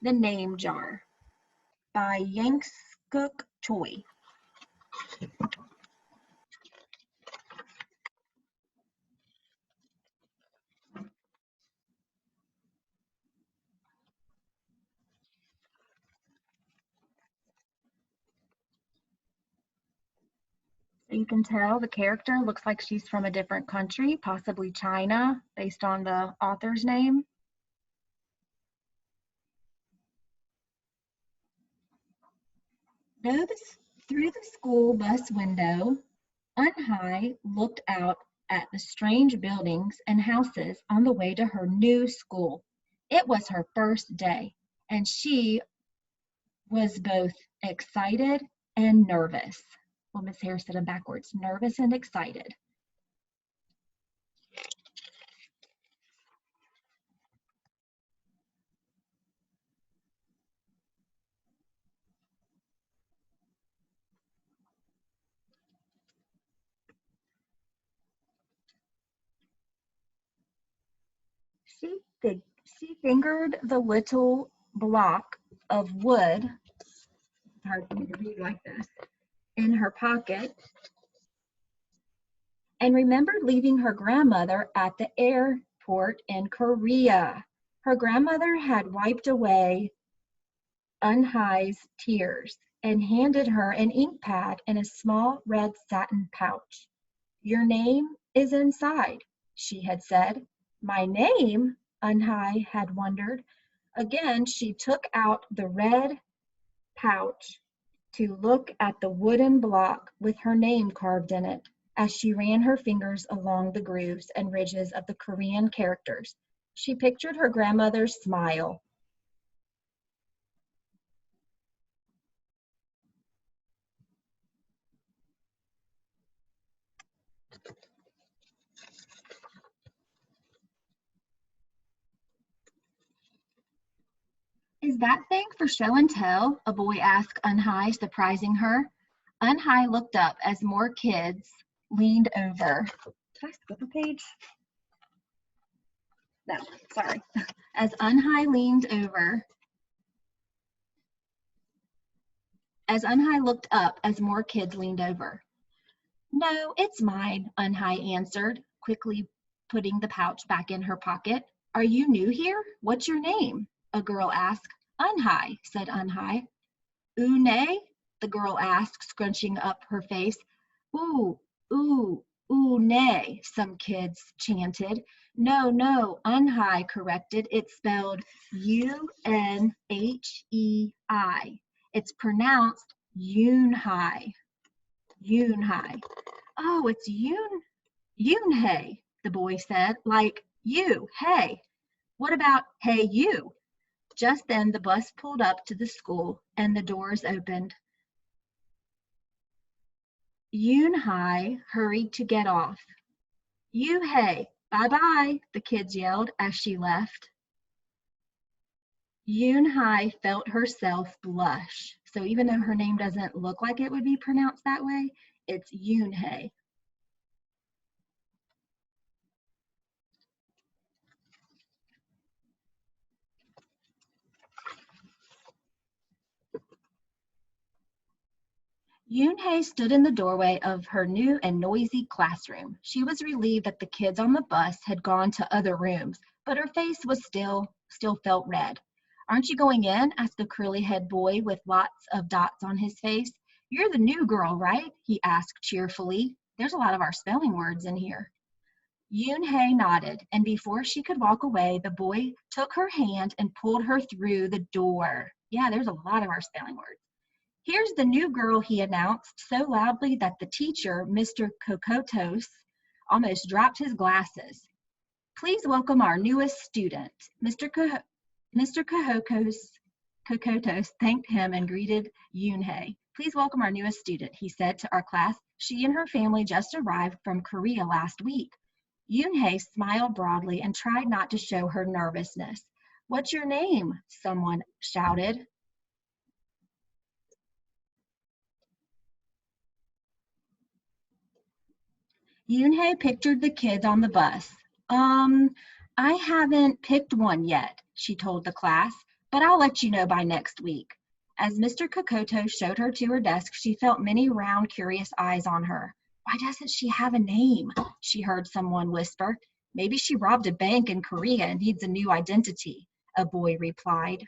The Name Jar by Yangskook Choi. So you can tell the character looks like she's from a different country, possibly China, based on the author's name. Through the school bus window, Unhai looked out at the strange buildings and houses on the way to her new school. It was her first day, and she was both excited and nervous. Well, Miss Harris said it backwards, nervous and excited. She fingered the little block of wood, it's hard for me to read like this, in her pocket, and remembered leaving her grandmother at the airport in Korea. Her grandmother had wiped away Unhai's tears and handed her an ink pad and a small red satin pouch. "Your name is inside," she had said. "My name?" Unhai had wondered. Again, she took out the red pouch to look at the wooden block with her name carved in it as she ran her fingers along the grooves and ridges of the Korean characters. She pictured her grandmother's smile. "Is that thing for show and tell?" a boy asked Unhai, surprising her. Unhai looked up as more kids leaned over. Did I skip a page? No, sorry. As Unhai looked up as more kids leaned over. "No, it's mine," Unhai answered, quickly putting the pouch back in her pocket. "Are you new here? What's your name?" a girl asked. "Unhai," said Unhai. "Une?" the girl asked, scrunching up her face. "Ooh, ooh, Une," some kids chanted. No, Unhai corrected. It's spelled Unhei. It's pronounced Yoonhai. Yoonhai. "Oh, it's Yoonhei," the boy said, "like you, hey. What about hey you?" Just then the bus pulled up to the school and the doors opened. Yoonhai hurried to get off. "Yoo-hey, bye-bye," the kids yelled as she left. Yoonhai felt herself blush. So even though her name doesn't look like it would be pronounced that way, it's Yoonhei. Yoonhei stood in the doorway of her new and noisy classroom. She was relieved that the kids on the bus had gone to other rooms, but her face was still felt red. "Aren't you going in?" asked a curly-head boy with lots of dots on his face. "You're the new girl, right?" he asked cheerfully. "There's a lot of our spelling words in here." Yoonhei nodded, and before she could walk away, the boy took her hand and pulled her through the door. Yeah, there's a lot of our spelling words. "Here's the new girl," he announced so loudly that the teacher, Mr. Kokotos, almost dropped his glasses. "Please welcome our newest student." Mr. Kokotos thanked him and greeted Yoonhei. "Please welcome our newest student," he said to our class. "She and her family just arrived from Korea last week." Yoonhei smiled broadly and tried not to show her nervousness. "What's your name?" someone shouted. Yoonhei pictured the kids on the bus. I haven't picked one yet," she told the class. but I'll let you know by next week. As Mr. Kokoto showed her to her desk, she felt many round, curious eyes on her. Why doesn't she have a name? She heard someone whisper. Maybe she robbed a bank in Korea and needs a new identity, a boy replied.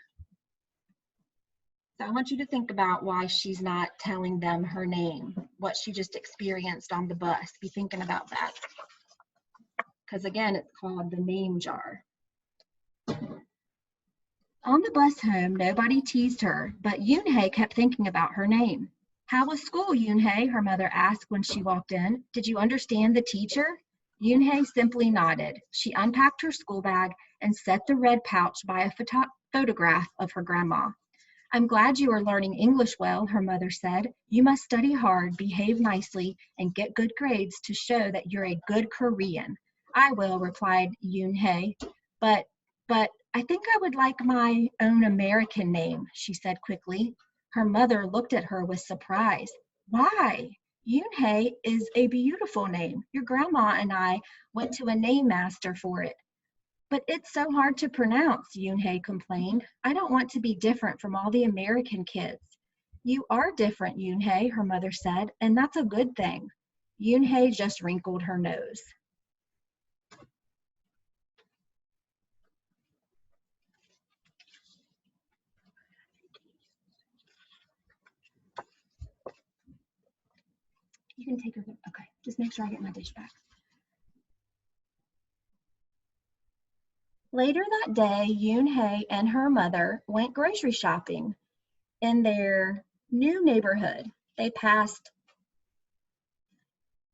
So I want you to think about why she's not telling them her name, what she just experienced on the bus. Be thinking about that. Because again, it's called the name jar. On the bus home, nobody teased her, but Yoonhae kept thinking about her name. How was school, Yoonhae? Her mother asked when she walked in. Did you understand the teacher? Yoonhae simply nodded. She unpacked her school bag and set the red pouch by a photograph of her grandma. I'm glad you are learning English well, her mother said. You must study hard, behave nicely, and get good grades to show that you're a good Korean. I will, replied Yoonhae, but I think I would like my own American name, she said quickly. Her mother looked at her with surprise. Why? Yoonhae is a beautiful name. Your grandma and I went to a name master for it. But it's so hard to pronounce, Yoonhae complained. I don't want to be different from all the American kids. You are different, Yoonhae, her mother said, and that's a good thing. Yoonhae just wrinkled her nose. You can take her there. Okay, just make sure I get my dish back. Later that day, Yoonhae and her mother went grocery shopping in their new neighborhood. They passed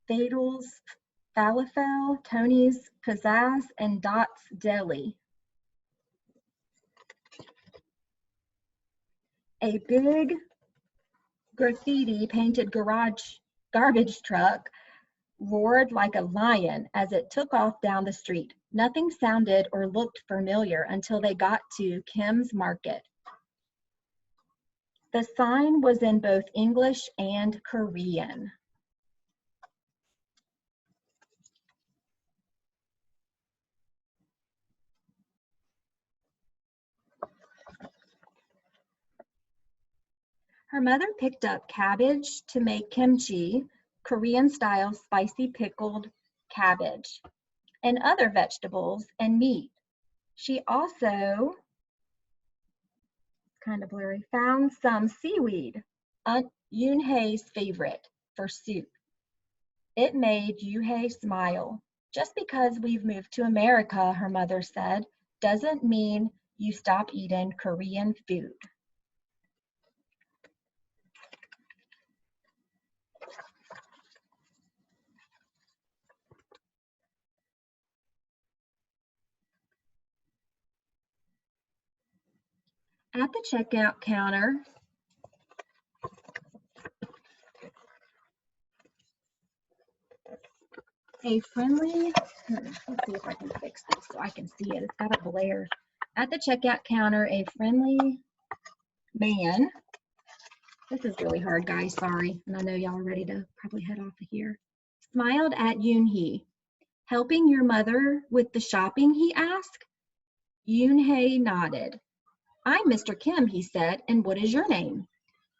Fadel's Falafel, Tony's Pizzazz, and Dot's Deli. A big graffiti painted garbage truck roared like a lion as it took off down the street. Nothing sounded or looked familiar until they got to Kim's Market. The sign was in both English and Korean. Her mother picked up cabbage to make kimchi, Korean-style spicy pickled cabbage, and other vegetables and meat. She also, kind of blurry, found some seaweed, Yoonhae's favorite, for soup. It made Yoonhae smile. Just because we've moved to America, her mother said, doesn't mean you stop eating Korean food. At the checkout counter, a friendly, let's see if I can fix this so I can see it. It's got a glare. At the checkout counter, a friendly man, this is really hard, guys, sorry, and I know y'all are ready to probably head off of here, smiled at Yoonhee. Helping your mother with the shopping, he asked. Yoonhae nodded. I'm Mr. Kim, he said, and what is your name?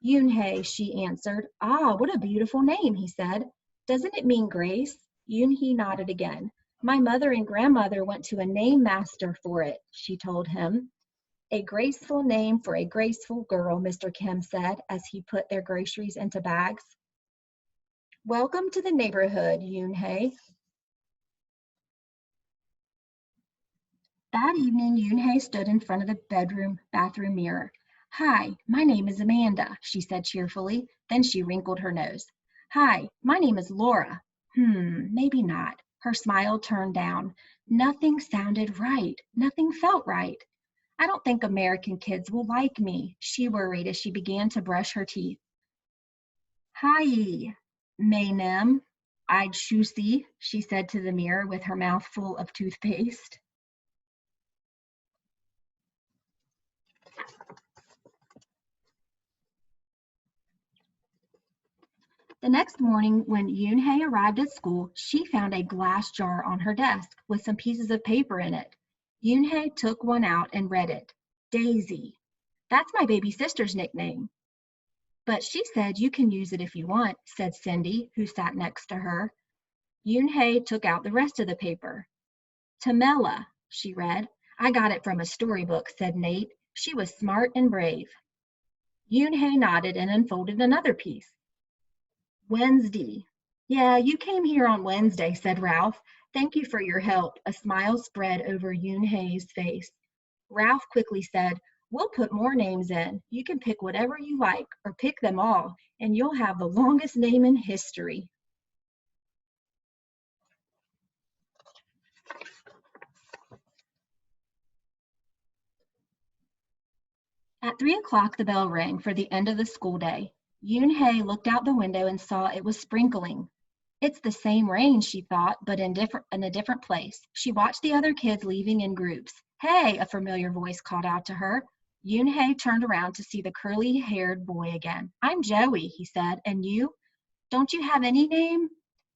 Yoonhae, she answered. Ah, what a beautiful name, he said. Doesn't it mean grace? Yoonhee nodded again. My mother and grandmother went to a name master for it, she told him. A graceful name for a graceful girl, Mr. Kim said as he put their groceries into bags. Welcome to the neighborhood, Yoonhae. That evening, Yoonhae stood in front of the bathroom mirror. Hi, my name is Amanda, she said cheerfully. Then she wrinkled her nose. Hi, my name is Laura. Maybe not. Her smile turned down. Nothing sounded right. Nothing felt right. I don't think American kids will like me, she worried as she began to brush her teeth. Hi, Maynem, I'd Shusi, she said to the mirror with her mouth full of toothpaste. The next morning, when Yoonhae arrived at school, she found a glass jar on her desk with some pieces of paper in it. Yoonhae took one out and read it. Daisy, That's my baby sister's nickname. But she said you can use it if you want, said Cindy, who sat next to her. Yoon took out the rest of the paper. Tamela, she read. I got it from a storybook, said Nate. She was smart and brave. Yoon nodded and unfolded another piece. Wednesday. Yeah, you came here on Wednesday, said Ralph. Thank you for your help. A smile spread over Yoon face. Ralph quickly said, we'll put more names in. You can pick whatever you like, or pick them all, and you'll have the longest name in history. At 3 o'clock, the bell rang for the end of the school day. Yoon looked out the window and saw it was sprinkling. It's the same rain, she thought, but in a different place. She watched the other kids leaving in groups. Hey, a familiar voice called out to her. Yoon turned around to see the curly-haired boy again. I'm Joey, he said, and you? Don't you have any name?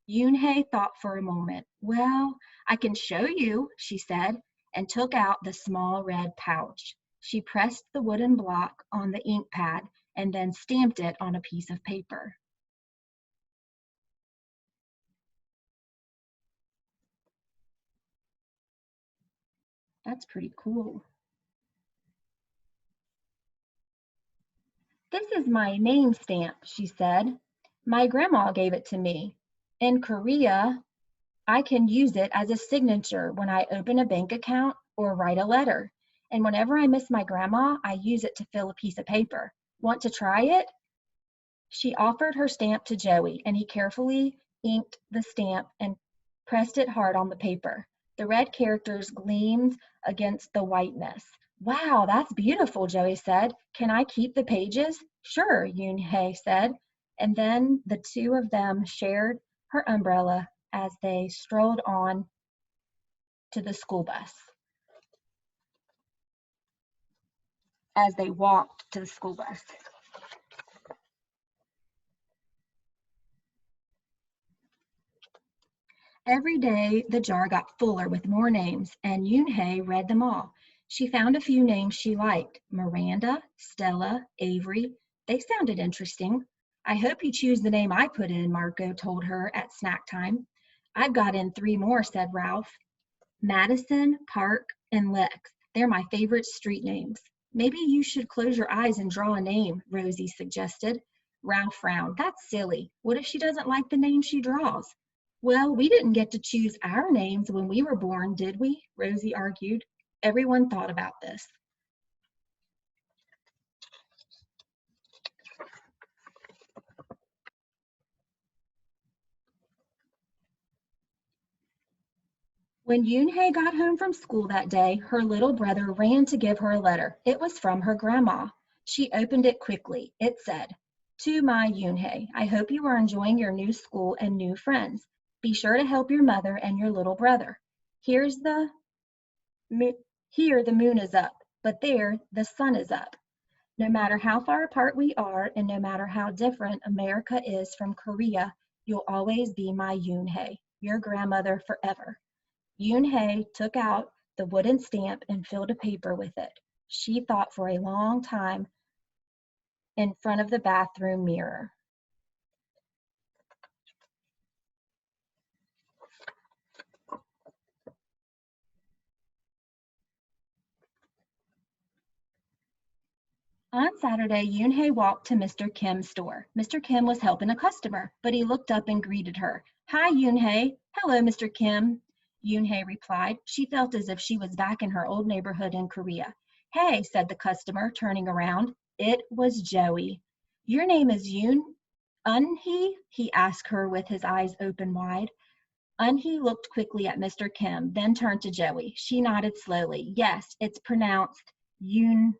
Yoon thought for a moment. Well, I can show you, she said, and took out the small red pouch. She pressed the wooden block on the ink pad and then stamped it on a piece of paper. That's pretty cool. This is my name stamp, she said. My grandma gave it to me. In Korea, I can use it as a signature when I open a bank account or write a letter. And whenever I miss my grandma, I use it to fill a piece of paper. Want to try it? She offered her stamp to Joey, and he carefully inked the stamp and pressed it hard on the paper. The red characters gleamed against the whiteness. Wow, that's beautiful, Joey said. Can I keep the pages? Sure, Yoon said. And then the two of them shared her umbrella as they strolled on to the school bus. As they walked to the school bus. Every day, the jar got fuller with more names, and Yoon read them all. She found a few names she liked. Miranda, Stella, Avery. They sounded interesting. I hope you choose the name I put in, Marco told her at snack time. I've got in 3 more, said Ralph. Madison, Park, and Lex. They're my favorite street names. Maybe you should close your eyes and draw a name, Rosie suggested. Ralph frowned. That's silly. What if she doesn't like the name she draws? Well, we didn't get to choose our names when we were born, did we? Rosie argued. Everyone thought about this. When Yoon got home from school that day, her little brother ran to give her a letter. It was from her grandma. She opened it quickly. It said, to my Yoon I hope you are enjoying your new school and new friends. Be sure to help your mother and your little brother. Here's the Here the moon is up, but there the sun is up. No matter how far apart we are, and no matter how different America is from Korea, you'll always be my Yoon your grandmother forever. Yoon took out the wooden stamp and filled a paper with it. She thought for a long time in front of the bathroom mirror. On Saturday, Yoon walked to Mr. Kim's store. Mr. Kim was helping a customer, but he looked up and greeted her. Hi, Yoon Hello, Mr. Kim. Yoon replied. She felt as if she was back in her old neighborhood in Korea. Hey, said the customer, turning around. It was Joey. Your name is Yoon Unhee? He asked her with his eyes open wide. Unhee looked quickly at Mr. Kim, then turned to Joey. She nodded slowly. Yes, it's pronounced Yoon.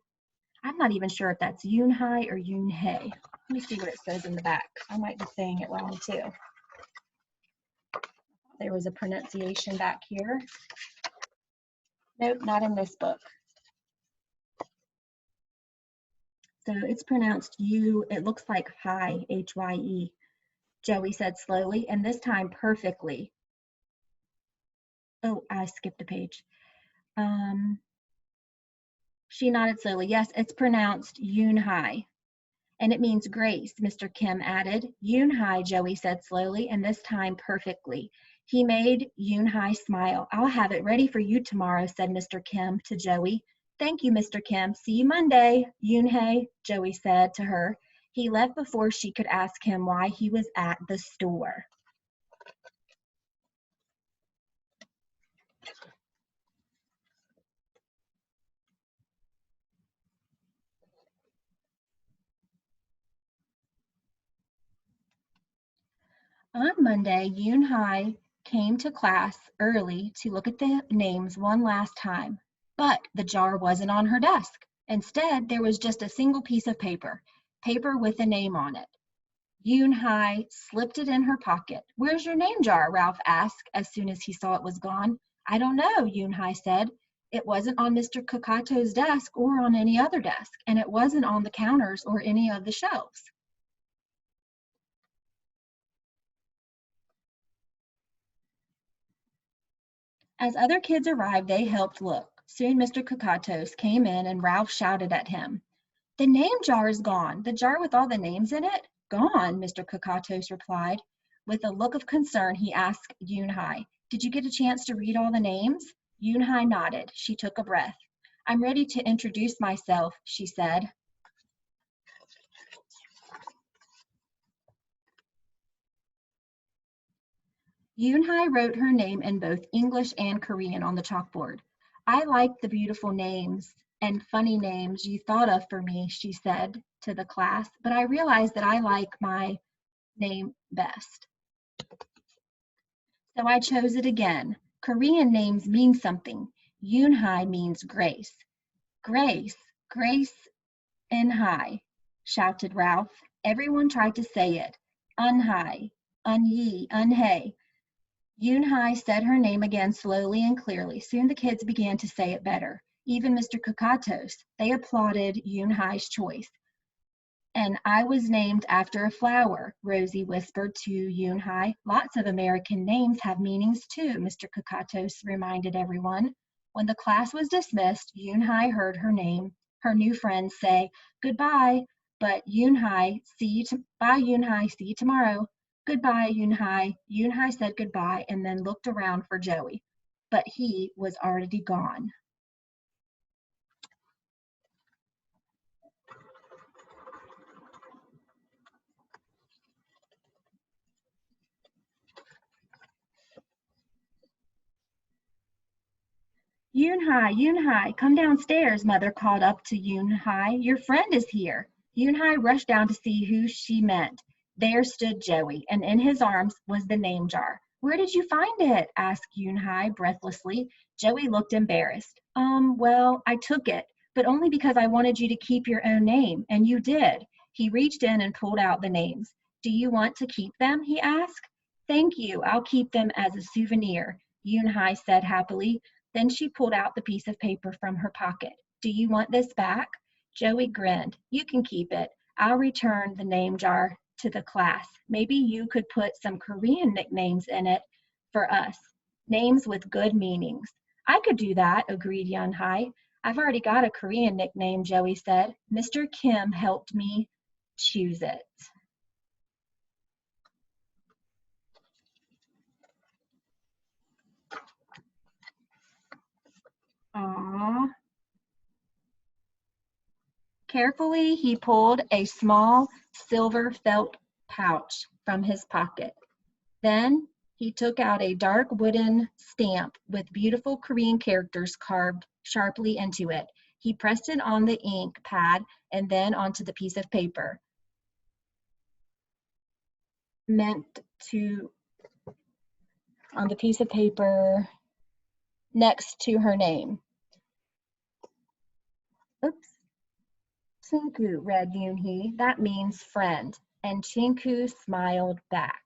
I'm not even sure if that's Yoon or Yoon Let me see what it says in the back. I might be saying it wrong too. There was a pronunciation back here. Nope, not in this book. So it's pronounced you, it looks like Hye, Hye. Joey said slowly, and this time perfectly. Oh, I skipped a page. She nodded slowly. Yes, it's pronounced Yoon Hai. And it means grace, Mr. Kim added. Yoon Hai, Joey said slowly, and this time perfectly. He made Yoon Hai smile. I'll have it ready for you tomorrow, said Mr. Kim to Joey. Thank you, Mr. Kim. See you Monday, Yoon Hai, Joey said to her. He left before she could ask him why he was at the store. On Monday, Yoon Hai came to class early to look at the names one last time, but the jar wasn't on her desk. Instead, there was just a single piece of paper with a name on it. Yoon Hai slipped it in her pocket. Where's your name jar? Ralph asked as soon as he saw it was gone. I don't know, Yoon Hai said. It wasn't on Mr. Kakato's desk or on any other desk, and it wasn't on the counters or any of the shelves. As other kids arrived, they helped look. Soon Mr. Kakatos came in and Ralph shouted at him. The name jar is gone. The jar with all the names in it? Gone, Mr. Kakatos replied. With a look of concern, he asked Yoon Hai, Did you get a chance to read all the names? Yoon Hai nodded. She took a breath. I'm ready to introduce myself, she said. Yoon Hai wrote her name in both English and Korean on the chalkboard. I like the beautiful names and funny names you thought of for me, she said to the class, but I realized that I like my name best. So I chose it again. Korean names mean something. Yoon Hai means grace. Grace, grace in Hai, shouted Ralph. Everyone tried to say it. Unhai, unyi, unhei. Yoon Hai said her name again slowly and clearly. Soon the kids began to say it better. Even Mr. Kakatos. They applauded Yoon Hai's choice. And I was named after a flower, Rosie whispered to Yoon Hai. Lots of American names have meanings too, Mr. Kakatos reminded everyone. When the class was dismissed, Yoon Hai heard her new friends say, Goodbye, but Yoon Hai, bye Yoon Hai, see you tomorrow. Goodbye, Yoon Hai. Yoon Hai said goodbye and then looked around for Joey, but he was already gone. Yoon Hai, come downstairs, Mother called up to Yoon Hai. Your friend is here. Yoon Hai rushed down to see who she meant. There stood Joey, and in his arms was the name jar. Where did you find it? Asked Yoon Hai breathlessly. Joey looked embarrassed. Well, I took it, but only because I wanted you to keep your own name, and you did. He reached in and pulled out the names. Do you want to keep them? He asked. Thank you. I'll keep them as a souvenir, Yoon Hai said happily. Then she pulled out the piece of paper from her pocket. Do you want this back? Joey grinned. You can keep it. I'll return the name jar to the class. Maybe you could put some Korean nicknames in it for us. Names with good meanings. I could do that, agreed Yoon Hai. I've already got a Korean nickname, Joey said. Mr. Kim helped me choose it. Aww. Carefully, he pulled a small silver felt pouch from his pocket. Then he took out a dark wooden stamp with beautiful Korean characters carved sharply into it. He pressed it on the ink pad and then onto the piece of paper meant to on the piece of paper next to her name. Oops. Chinku, read Yoon Hee. That means friend. And Chinku smiled back.